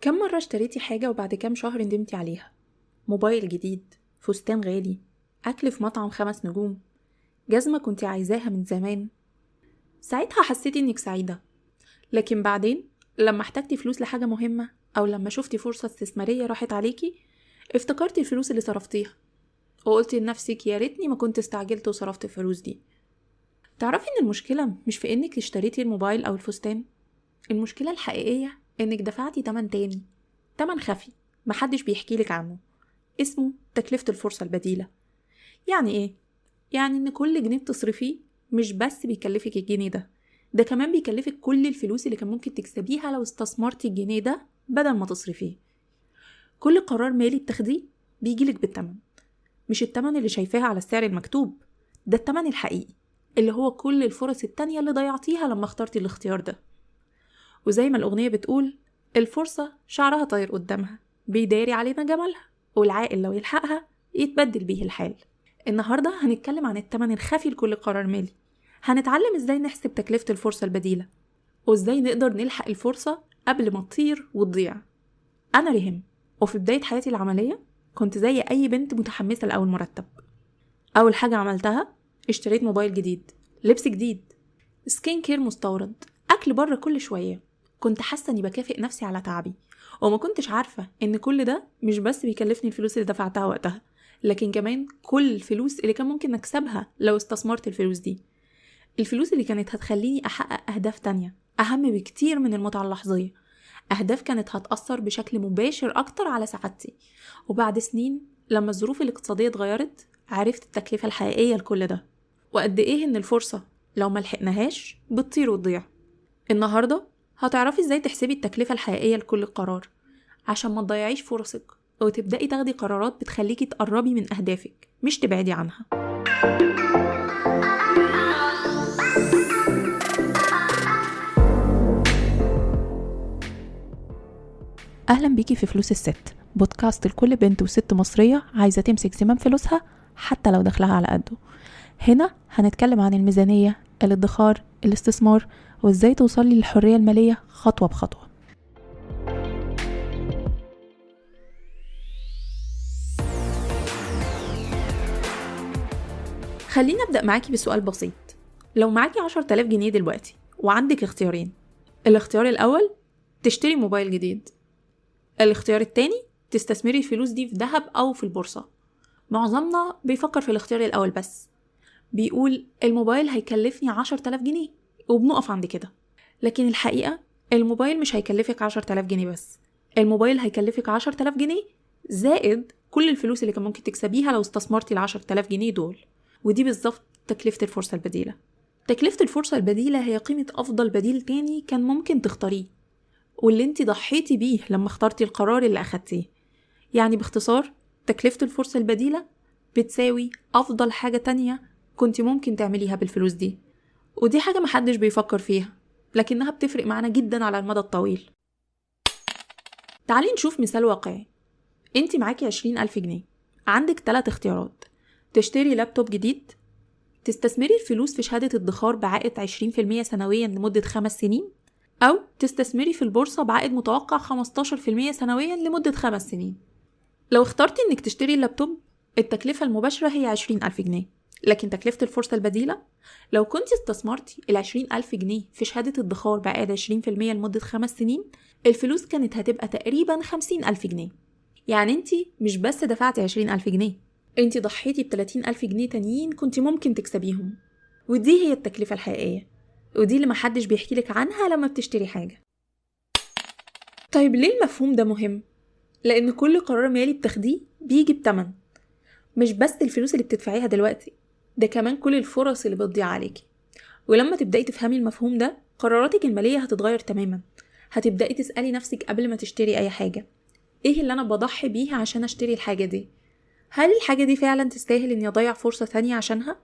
كم مرة اشتريتي حاجة وبعد كام شهر ندمتي عليها؟ موبايل جديد، فستان غالي، أكل في مطعم 5 نجوم، جزمة كنتي عايزاها من زمان. ساعتها حسيتي إنك سعيدة، لكن بعدين لما احتجتي فلوس لحاجة مهمة أو لما شفتي فرصة استثمارية راحت عليكي، افتكرتي الفلوس اللي صرفتيها وقلتي لنفسك يا ريتني ما كنت استعجلت وصرفت الفلوس دي. تعرفي إن المشكلة مش في إنك اشتريتي الموبايل أو الفستان، المشكلة الحقيقية إنك دفعتي تمن تاني، تمن خفي محدش بيحكيلك عنه، اسمه تكلفة الفرصة البديلة. يعني ايه؟ يعني ان كل جنيه بتصرفيه مش بس بيكلفك الجنيه ده كمان بيكلفك كل الفلوس اللي كان ممكن تكسبيها لو استثمرتي الجنيه ده بدل ما تصرفيه. كل قرار مالي بتاخديه بيجيلك بالتمن، مش التمن اللي شايفاها على السعر المكتوب، ده التمن الحقيقي اللي هو كل الفرص التانية اللي ضيعتيها لما اخترتي الاختيار ده. وزي ما الأغنية بتقول، الفرصة شعرها طاير قدامها بيداري علينا جمالها، والعاقل لو يلحقها يتبدل بيه الحال. النهاردة هنتكلم عن التمن الخفي لكل قرار مالي، هنتعلم ازاي نحسب تكلفة الفرصة البديلة وازاي نقدر نلحق الفرصة قبل ما تطير وتضيع. أنا ريهام، وفي بداية حياتي العملية كنت زي أي بنت متحمسة لأول مرتب. أول حاجة عملتها اشتريت موبايل جديد، لبس جديد، سكين كير مستورد، أكل بره كل شوية. كنت حاسة إني بكافئ نفسي على تعبي، وما كنتش عارفة إن كل ده مش بس بيكلفني الفلوس اللي دفعتها وقتها، لكن كمان كل الفلوس اللي كان ممكن أكسبها لو استثمرت الفلوس دي، الفلوس اللي كانت هتخليني أحقق أهداف تانية أهم بكتير من المتعة اللحظية، أهداف كانت هتأثر بشكل مباشر أكتر على سعادتي. وبعد سنين لما الظروف الاقتصادية اتغيرت عرفت التكلفة الحقيقية لكل ده، وقد إيه إن الفرصة لو ملحقناهاش بتطير وتضيع. النهاردة هتعرفي ازاي تحسبي التكلفة الحقيقية لكل قرار عشان ما تضيعيش فرصك وتبدأي تاخدي قرارات بتخليكي تقربي من أهدافك مش تبعدي عنها. أهلا بيكي في فلوس الست، بودكاست لكل بنت وست مصرية عايزة تمسك زمام فلوسها حتى لو دخلها على قده. هنا هنتكلم عن الميزانية، الادخار، الاستثمار، وازاي توصلي للحرية المالية خطوة بخطوة. خلينا أبدأ معاكي بسؤال بسيط. لو معاكي 10,000 جنيه دلوقتي وعندك اختيارين، الاختيار الأول تشتري موبايل جديد، الاختيار التاني تستثمري الفلوس دي في ذهب أو في البورصة. معظمنا بيفكر في الاختيار الأول بس، بيقول الموبايل هيكلفني 10,000 جنيه وبنقف عند كده. لكن الحقيقة الموبايل مش هيكلفك 10,000 جنيه بس، الموبايل هيكلفك 10,000 جنيه زائد كل الفلوس اللي كان ممكن تكسبيها لو استثمرتي 10,000 جنيه دول. ودي بالظبط تكلفة الفرصة البديلة. تكلفة الفرصة البديلة هي قيمة أفضل بديل تاني كان ممكن تختاريه، واللي انتي ضحيتي بيه لما اخترتي القرار اللي أخدتيه. يعني باختصار تكلفة الفرصة البديلة بتساوي أفضل حاجة تانية كنتي ممكن تعمليها بالفلوس دي، ودي حاجة محدش بيفكر فيها لكنها بتفرق معنا جدا على المدى الطويل. تعالي نشوف مثال واقعي. انتي معاكي 20,000 جنيه، عندك 3 اختيارات: تشتري لابتوب جديد، تستثمري الفلوس في شهادة ادخار بعائد 20% سنويا لمدة 5 سنين، أو تستثمري في البورصة بعائد متوقع 15% سنويا لمدة 5 سنين. لو اخترتي انك تشتري اللابتوب التكلفة المباشرة هي 20,000 جنيه، لكن تكلفة الفرصة البديلة لو كنت استثمرتي 20,000 جنيه في شهادة ادخار بعائد 20% لمدة 5 سنين الفلوس كانت هتبقى تقريبا 50,000 جنيه. يعني انتي مش بس دفعتي 20,000 جنيه، انتي ضحيتي ب30,000 جنيه تانيين كنت ممكن تكسبيهم. ودي هي التكلفة الحقيقية، ودي اللي محدش بيحكيلك عنها لما بتشتري حاجة. طيب ليه المفهوم ده مهم؟ لأن كل قرار مالي بتاخديه بيجي بتمن، مش بس الفلوس اللي بتدفعيها دلوقتي، ده كمان كل الفرص اللي بتضيع عليكي. ولما تبدأي تفهمي المفهوم ده قراراتك المالية هتتغير تماما. هتبدأي تسألي نفسك قبل ما تشتري أي حاجة، ايه اللي أنا بضحي بيه عشان أشتري الحاجة دي؟ هل الحاجة دي فعلا تستاهل إني أضيع فرصة تانية عشانها؟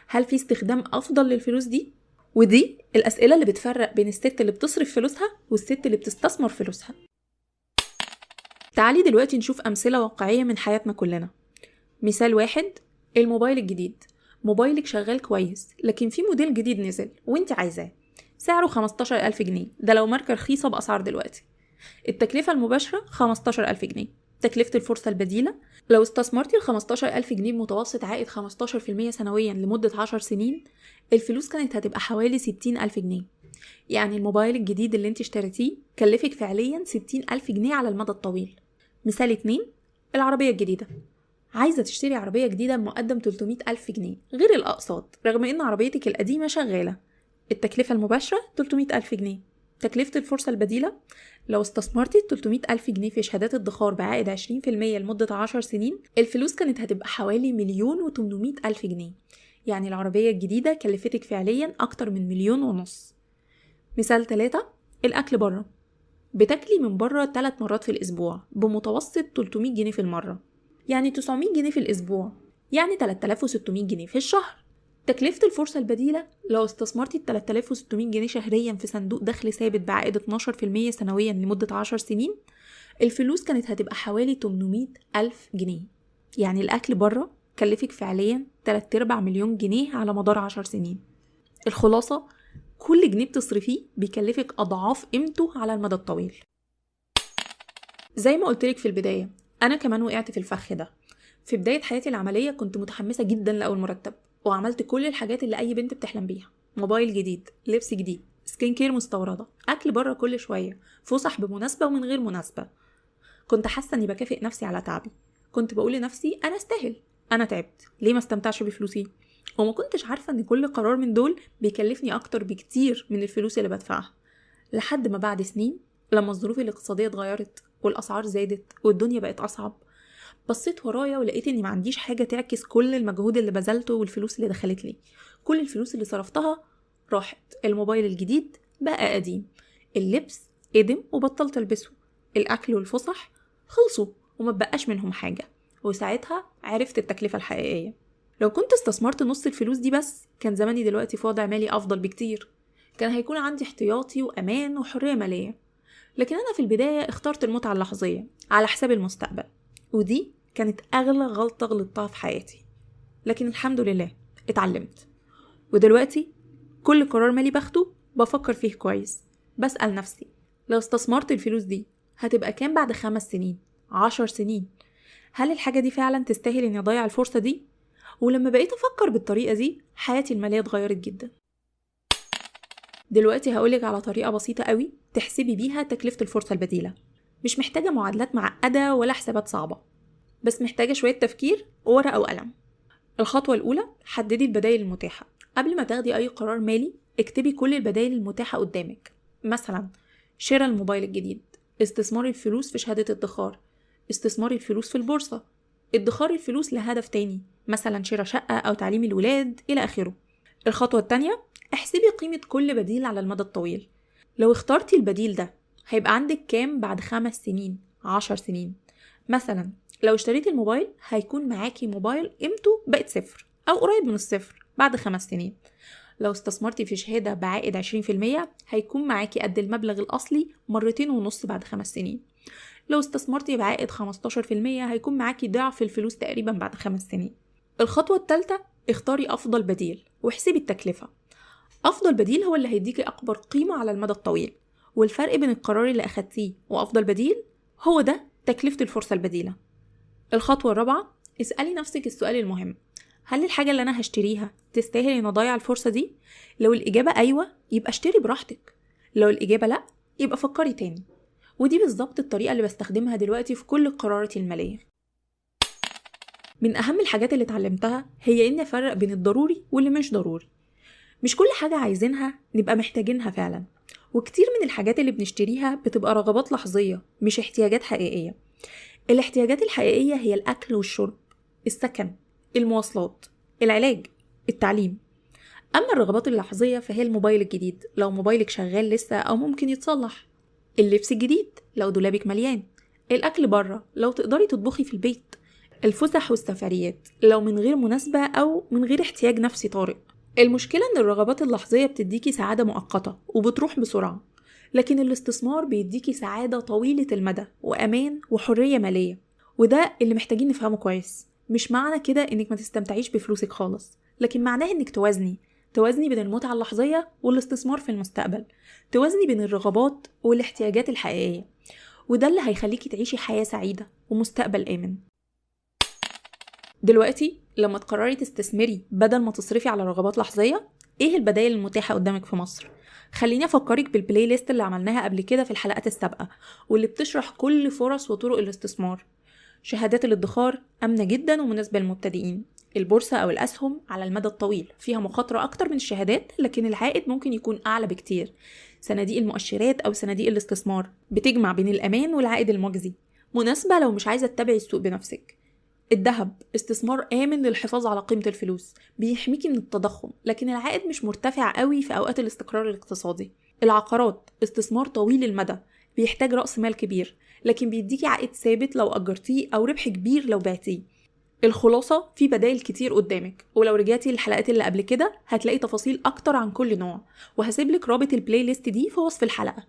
هل في استخدام أفضل للفلوس دي؟ ودي الأسئلة اللي بتفرق بين الست اللي بتصرف فلوسها والست اللي بتستثمر فلوسها. تعالي دلوقتي نشوف أمثلة واقعية من حياتنا كلنا. مثال واحد، الموبايل الجديد. موبايلك شغال كويس لكن في موديل جديد نزل وانت عايزاه، سعره 15,000 جنيه، ده لو ماركة رخيصة بأسعار دلوقتي. التكلفة المباشرة 15,000 جنيه. تكلفة الفرصة البديلة لو استثمرتي 15,000 جنيه بمتوسط عائد 15% سنويا لمدة 10 سنين، الفلوس كانت هتبقى حوالي 60,000 جنيه. يعني الموبايل الجديد اللي انت اشتريتيه كلفك فعليا 60,000 جنيه على المدى الطويل. مثال 2، العربية الجديدة. عايزة تشتري عربية جديدة بمقدم 300,000 جنيه غير الأقساط، رغم إن عربيتك القديمة شغالة. التكلفة المباشرة 300,000 جنيه. تكلفة الفرصة البديلة لو استثمرتي 300,000 جنيه في شهادات ادخار بعائد 20% لمدة 10 سنين، الفلوس كانت هتبقى حوالي 1,800,000 جنيه. يعني العربية الجديدة كلفتك فعليا أكتر من 1,500,000. مثال 3، الأكل بره. بتاكلي من بره 3 مرات في الأسبوع بمتوسط 300 جنيه في المرة، يعني 900 جنيه في الأسبوع، يعني 3600 جنيه في الشهر. تكلفة الفرصة البديلة لو استثمرتي 3600 جنيه شهريا في صندوق دخل ثابت بعائد 12% سنويا لمدة 10 سنين، الفلوس كانت هتبقى حوالي 800,000 جنيه. يعني الأكل بره كلفك فعليا 3/4 مليون جنيه على مدار 10 سنين. الخلاصة، كل جنيه بتصرفيه بيكلفك أضعاف قيمته على المدى الطويل. زي ما قلتلك في البداية، أنا كمان وقعت في الفخ ده. في بداية حياتي العملية كنت متحمسة جدا لأول مرتب، وعملت كل الحاجات اللي أي بنت بتحلم بيها: موبايل جديد، لبس جديد، سكين كير مستوردة، أكل بره كل شوية، فسح بمناسبة ومن غير مناسبة. كنت حاسة إني بكافئ نفسي على تعبي. كنت بقول لنفسي أنا استاهل، أنا تعبت، ليه ما استمتعش بفلوسي؟ وما كنتش عارفة إن كل قرار من دول بيكلفني أكتر بكتير من الفلوس اللي بدفعها. لحد ما بعد سنين، لما الظروف الاقتصادية اتغيرت والأسعار زادت والدنيا بقت أصعب، بصيت ورايا ولقيت إني ما عنديش حاجة تعكس كل المجهود اللي بذلته والفلوس اللي دخلت لي. كل الفلوس اللي صرفتها راحت. الموبايل الجديد بقى قديم، اللبس قدم وبطلت ألبسه، الأكل والفسح خلصوا وما بقاش منهم حاجة. وساعتها عرفت التكلفة الحقيقية. لو كنت استثمرت نص الفلوس دي بس، كان زماني دلوقتي في وضع مالي أفضل بكتير. كان هيكون عندي احتياطي وأمان وحرية مالية. لكن أنا في البداية اخترت المتعة اللحظية على حساب المستقبل، ودي كانت أغلى غلطة غلطتها في حياتي. لكن الحمد لله اتعلمت. ودلوقتي كل قرار مالي باخده بفكر فيه كويس. بسأل نفسي، لو استثمرت الفلوس دي هتبقى كام بعد 5 سنين، 10 سنين؟ هل الحاجة دي فعلا تستاهل إني أضيع الفرصة دي؟ ولما بقيت أفكر بالطريقة دي، حياتي المالية اتغيرت جدا. دلوقتي هقولك على طريقة بسيطة قوي تحسبي بيها تكلفة الفرصة البديلة. مش محتاجة معادلات معقدة ولا حسابات صعبة، بس محتاجة شوية تفكير وورقة وقلم. الخطوة الأولى، حددي البدائل المتاحة. قبل ما تاخدي أي قرار مالي، اكتبي كل البدائل المتاحة قدامك. مثلا شراء الموبايل الجديد، استثمار الفلوس في شهادة ادخار، استثمار الفلوس في البورصة، ادخار الفلوس لهدف تاني، مثلا شراء شقة أو تعليم الولاد إلى آخره. الخطوة التانية، احسبي قيمة كل بديل على المدى الطويل. لو اخترتي البديل ده هيبقى عندك كام بعد 5 سنين، 10 سنين؟ مثلا لو اشتريتي الموبايل هيكون معاكي موبايل قيمته بقت 0 أو قريب من الصفر بعد 5 سنين. لو استثمرتي في شهادة بعائد 20% هيكون معاكي قد المبلغ الأصلي 2.5 بعد 5 سنين. لو استثمرتي بعائد 15% هيكون معاكي ضعف الفلوس تقريبا بعد 5 سنين. الخطوة الثالثة، اختاري أفضل بديل واحسبي التكلفة. أفضل بديل هو اللي هيديكي أكبر قيمة على المدى الطويل، والفرق بين القرار اللي أخدتيه وأفضل بديل هو ده تكلفة الفرصة البديلة. الخطوة الرابعة، اسألي نفسك السؤال المهم: هل الحاجة اللي أنا هشتريها تستاهل إن أضيع الفرصة دي؟ لو الإجابة أيوة يبقى اشتري براحتك، لو الإجابة لأ يبقى فكري تاني. ودي بالظبط الطريقة اللي بستخدمها دلوقتي في كل قراراتي المالية. من أهم الحاجات اللي اتعلمتها هي إني أفرق بين الضروري واللي مش ضروري. مش كل حاجة عايزينها نبقى محتاجينها فعلا، وكتير من الحاجات اللي بنشتريها بتبقى رغبات لحظية مش احتياجات حقيقية. الاحتياجات الحقيقية هي الأكل والشرب، السكن، المواصلات، العلاج، التعليم. أما الرغبات اللحظية فهي الموبايل الجديد لو موبايلك شغال لسه أو ممكن يتصلح، اللبس الجديد لو دولابك مليان، الأكل بره لو تقدري تطبخي في البيت، الفسح والسفريات لو من غير مناسبة أو من غير احتياج نفسي طارئ. المشكلة إن الرغبات اللحظية بتديكي سعادة مؤقتة وبتروح بسرعة، لكن الاستثمار بيديكي سعادة طويلة المدى وأمان وحرية مالية. وده اللي محتاجين نفهمه كويس. مش معنى كده إنك ما تستمتعيش بفلوسك خالص، لكن معناه إنك توازني بين المتعة اللحظية والاستثمار في المستقبل، توازني بين الرغبات والاحتياجات الحقيقية. وده اللي هيخليكي تعيشي حياة سعيدة ومستقبل آمن. دلوقتي لما تقرري تستثمري بدل ما تصرفي على رغبات لحظية، ايه البدائل المتاحة قدامك في مصر؟ خليني افكرك بالبلاي ليست اللي عملناها قبل كده في الحلقات السابقة، واللي بتشرح كل فرص وطرق الاستثمار. شهادات الادخار آمنة جدا ومناسبة للمبتدئين. البورصة أو الأسهم على المدى الطويل فيها مخاطرة أكتر من الشهادات، لكن العائد ممكن يكون أعلى بكتير. صناديق المؤشرات أو صناديق الاستثمار بتجمع بين الأمان والعائد المجزي، مناسبة لو مش عايزة تتابعي السوق بنفسك. الذهب استثمار آمن للحفاظ على قيمة الفلوس، بيحميكي من التضخم لكن العائد مش مرتفع قوي في أوقات الاستقرار الاقتصادي. العقارات استثمار طويل المدى، بيحتاج رأس مال كبير لكن بيديكي عائد ثابت لو أجرتيه أو ربح كبير لو بعتيه. الخلاصة في بدائل كتير قدامك، ولو رجعتي للحلقات اللي قبل كده هتلاقي تفاصيل أكتر عن كل نوع، وهسيبلك رابط البلاي ليست دي في وصف الحلقة.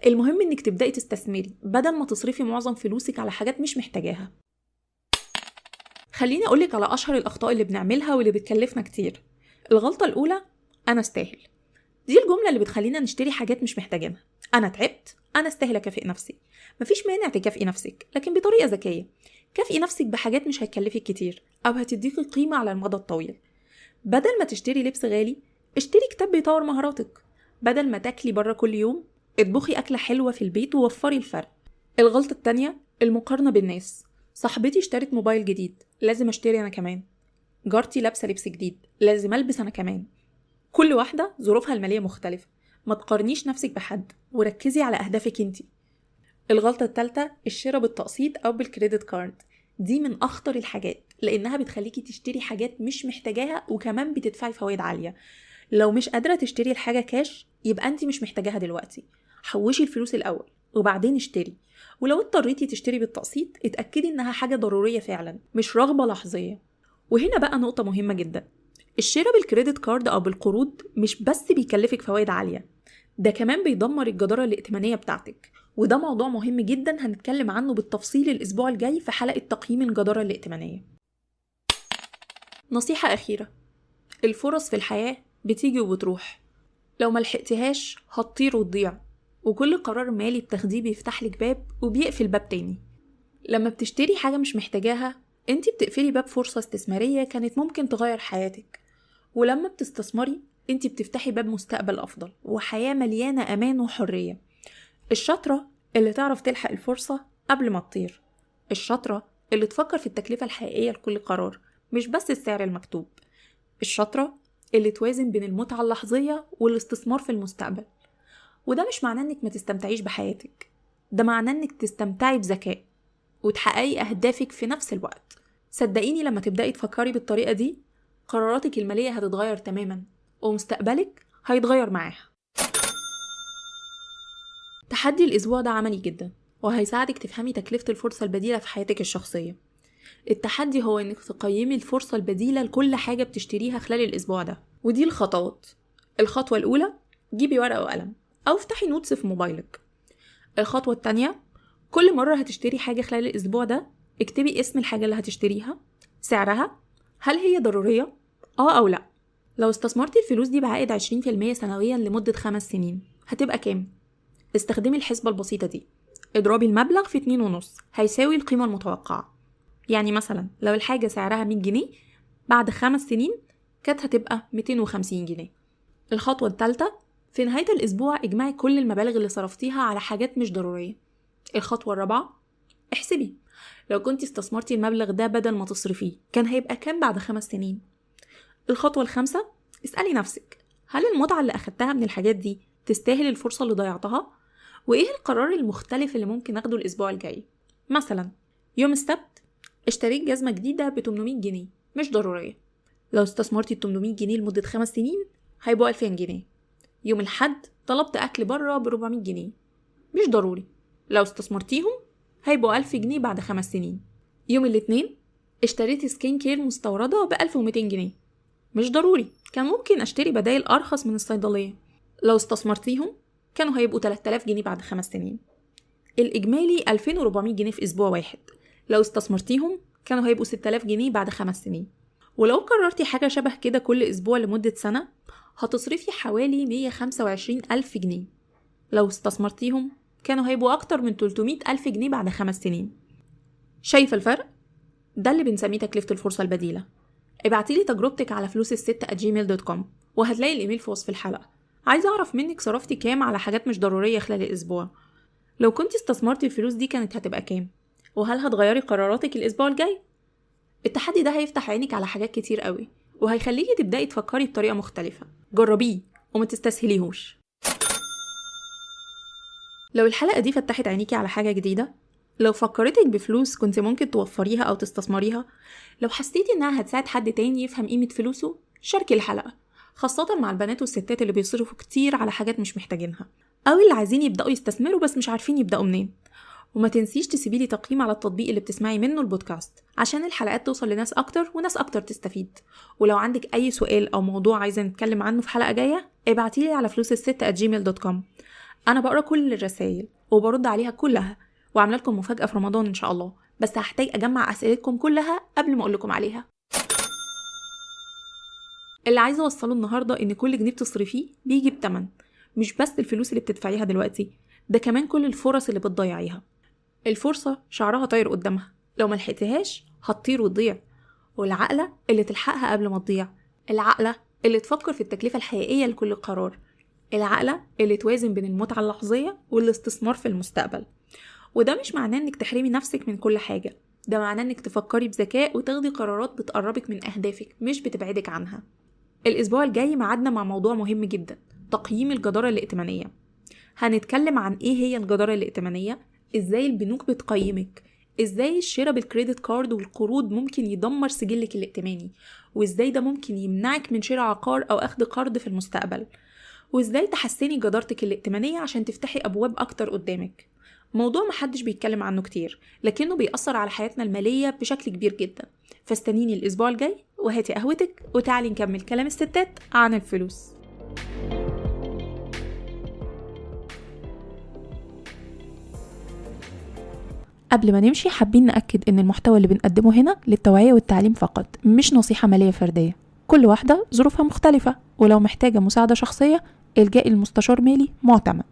المهم إنك تبدأي تستثمري بدل ما تصرفي معظم فلوسك على حاجات مش محتاجاها. خليني أقولك على أشهر الأخطاء اللي بنعملها واللي بتكلفنا كتير. الغلطة الأولى، أنا استاهل. دي الجملة اللي بتخلينا نشتري حاجات مش محتاجينها. أنا تعبت، أنا استاهل أكافئ نفسي. مفيش مانع تكافئي نفسك لكن بطريقة ذكية. كافئي نفسك بحاجات مش هتكلفك كتير أو هتديكي قيمة على المدى الطويل. بدل ما تشتري لبس غالي، اشتري كتاب بيطور مهاراتك. بدل ما تاكلي بره كل يوم، اطبخي أكلة حلوة في البيت ووفري الفرق. الغلطة التانية، المقارنة بالناس. صاحبتي اشترت موبايل جديد، لازم اشتري أنا كمان. جارتي لابسة لبس جديد، لازم ألبس أنا كمان. كل واحدة ظروفها المالية مختلفة، ما تقارنيش نفسك بحد وركزي على أهدافك انتي. الغلطة الثالثة، الشراء بالتقسيط أو بالكريدت كارد. دي من أخطر الحاجات لأنها بتخليكي تشتري حاجات مش محتاجاها وكمان بتدفعي فوائد عالية. لو مش قادرة تشتري الحاجة كاش يبقى انتي مش محتاجاها دلوقتي. حوشي الفلوس الأول وبعدين اشتري. ولو اضطريتي تشتري بالتقسيط اتأكدي إنها حاجة ضرورية فعلا مش رغبة لحظية. وهنا بقى نقطة مهمة جدا، الشراء بالكريدت كارد أو بالقروض مش بس بيكلفك فوائد عالية، ده كمان بيدمر الجدارة الائتمانية بتاعتك، وده موضوع مهم جدا هنتكلم عنه بالتفصيل الأسبوع الجاي في حلقة تقييم الجدارة الائتمانية. نصيحة أخيرة، الفرص في الحياة بتيجي وبتروح، لو ملحقتهاش هتطير وتضيع، وكل قرار مالي بتاخديه بيفتح لك باب وبيقفل باب تاني. لما بتشتري حاجة مش محتاجاها انتي بتقفلي باب فرصة استثمارية كانت ممكن تغير حياتك، ولما بتستثمري انتي بتفتحي باب مستقبل أفضل وحياة مليانة أمان وحرية. الشاطرة اللي تعرف تلحق الفرصة قبل ما تطير، الشاطرة اللي تفكر في التكلفة الحقيقية لكل قرار مش بس السعر المكتوب، الشاطرة اللي توازن بين المتعة اللحظية والاستثمار في المستقبل. وده مش معناه انك ما تستمتعيش بحياتك، ده معناه انك تستمتعي بذكاء وتحققي أهدافك في نفس الوقت. صدقيني لما تبدأي تفكري بالطريقة دي قراراتك المالية هتتغير تماما ومستقبلك هيتغير معاها. تحدي الأسبوع ده عملي جدا وهيساعدك تفهمي تكلفة الفرصة البديلة في حياتك الشخصية. التحدي هو انك تقيمي الفرصة البديلة لكل حاجة بتشتريها خلال الأسبوع ده، ودي الخطوات. الخطوة الأولى، جيبي ورقة وقلم أو افتحي نوتس في موبايلك. الخطوة التانية، كل مرة هتشتري حاجة خلال الأسبوع ده اكتبي اسم الحاجة اللي هتشتريها، سعرها، هل هي ضرورية؟ أو لأ. لو استثمرتي الفلوس دي بعائد 20% سنويا لمدة 5 سنين هتبقى كام؟ استخدمي الحسبة البسيطة دي، اضربي المبلغ في 2.5 هيساوي القيمة المتوقعة. يعني مثلا لو الحاجة سعرها 100 جنيه بعد 5 سنين كانت هتبقى 250 جنيه. الخطوة الثالثة، في نهاية الأسبوع اجمعي كل المبالغ اللي صرفتيها على حاجات مش ضرورية. الخطوة الرابعة، احسبي لو كنتي استثمرتي المبلغ ده بدل ما تصرفيه كان هيبقى كام بعد 5 سنين. الخطوة الخامسة، اسألي نفسك هل المتعة اللي أخدتها من الحاجات دي تستاهل الفرصة اللي ضيعتها؟ وإيه القرار المختلف اللي ممكن أخده الأسبوع الجاي؟ مثلا يوم السبت اشتريت جزمة جديدة ب 800 جنيه مش ضرورية، لو استثمرتي 800 جنيه لمدة 5 سنين هيبقوا 2000 جنيه. يوم الحد طلبت أكل برا ب 400 جنيه مش ضروري، لو استثمرتيهم هيبقوا 1000 جنيه بعد 5 سنين. يوم الاثنين اشتريت سكين كير مستوردة ب 1200 جنيه مش ضروري، كان ممكن اشتري بدائل أرخص من الصيدلية، لو استثمرتيهم كانوا هيبقوا 3000 جنيه بعد 5 سنين. الإجمالي 2400 جنيه في أسبوع واحد، لو استثمرتيهم كانوا هيبقوا 6000 جنيه بعد 5 سنين. ولو قررتي حاجة شبه كده كل أسبوع لمدة سنة هتصرفي حوالي 125 ألف جنيه، لو استثمرتيهم كانوا هيبقوا أكتر من 300 ألف جنيه بعد 5 سنين. شايف الفرق؟ ده اللي بنسميه تكلفة الفرصة البديلة. ابعتيلي تجربتك على فلوسالست@gmail.com وهتلاقي الإيميل في وصف الحلقة. عايزة أعرف منك صرفتي كام على حاجات مش ضرورية خلال الأسبوع. لو كنت استثمرتي الفلوس دي كانت هتبقى كام؟ وهل هتغيري قراراتك الأسبوع الجاي؟ التحدي ده هيفتح عينك على حاجات كتير قوي، وهيخليكي تبدأي تفكري بطريقة مختلفة. جربيه وما تستسهليهوش. لو الحلقة دي فتحت عينيكي على حاجة جديدة، لو فكرتك بفلوس كنت ممكن توفريها أو تستثمريها، لو حسيتي إنها هتساعد حد تاني يفهم قيمة فلوسه، شاركي الحلقة، خاصة مع البنات والستات اللي بيصرفوا كتير على حاجات مش محتاجينها، أو اللي عايزين يبدأوا يستثمروا بس مش عارفين يبدأوا منين. وما تنسيش تسيبيلي تقييم على التطبيق اللي بتسمعي منه البودكاست عشان الحلقات توصل لناس أكتر وناس أكتر تستفيد. ولو عندك أي سؤال أو موضوع عايزة نتكلم عنه في حلقة جاية، ابعتيلي على فلوسالست@gmail.com. أنا بقرأ كل الرسائل وبرد عليها كلها، وعامله لكم مفاجأة في رمضان إن شاء الله، بس هحتاج أجمع أسئلتكم كلها قبل ما أقولكم عليها. اللي عايزة أوصله النهاردة إن كل جنيه بتصرفيه بيجي بتمن، مش بس الفلوس اللي بتدفعيها دلوقتي، ده كمان كل الفرص اللي بتضيعيها. الفرصة شعرها طاير قدامها، لو ملحقتهاش هتطير وتضيع. والعقلة اللي تلحقها قبل ما تضيع، العقلة اللي تفكر في التكلفة الحقيقية لكل قرار، العقلة اللي توازن بين المتعة اللحظية والاستثمار في المستقبل. وده مش معناه انك تحرمي نفسك من كل حاجة، ده معناه انك تفكري بذكاء وتاخدي قرارات بتقربك من أهدافك مش بتبعدك عنها. الأسبوع الجاي معادنا مع موضوع مهم جدا، تقييم الجدارة الائتمانية. هنتكلم عن ايه هي الجدارة الائتمانية، ازاي البنوك بتقيمك، ازاي الشراء بالكريدت كارد والقروض ممكن يدمر سجلك الائتماني، وازاي ده ممكن يمنعك من شراء عقار او اخذ قرض في المستقبل، وازاي تحسني جدارتك الائتمانية عشان تفتحي ابواب اكتر قدامك. موضوع محدش بيتكلم عنه كتير، لكنه بيأثر على حياتنا المالية بشكل كبير جدا. فاستنيني الاسبوع الجاي وهاتي قهوتك وتعالي نكمل كلام الستات عن الفلوس. قبل ما نمشي حابين نأكد إن المحتوى اللي بنقدمه هنا للتوعية والتعليم فقط، مش نصيحة مالية فردية. كل واحدة ظروفها مختلفة، ولو محتاجة مساعدة شخصية الجائي لمستشار مالي معتمد.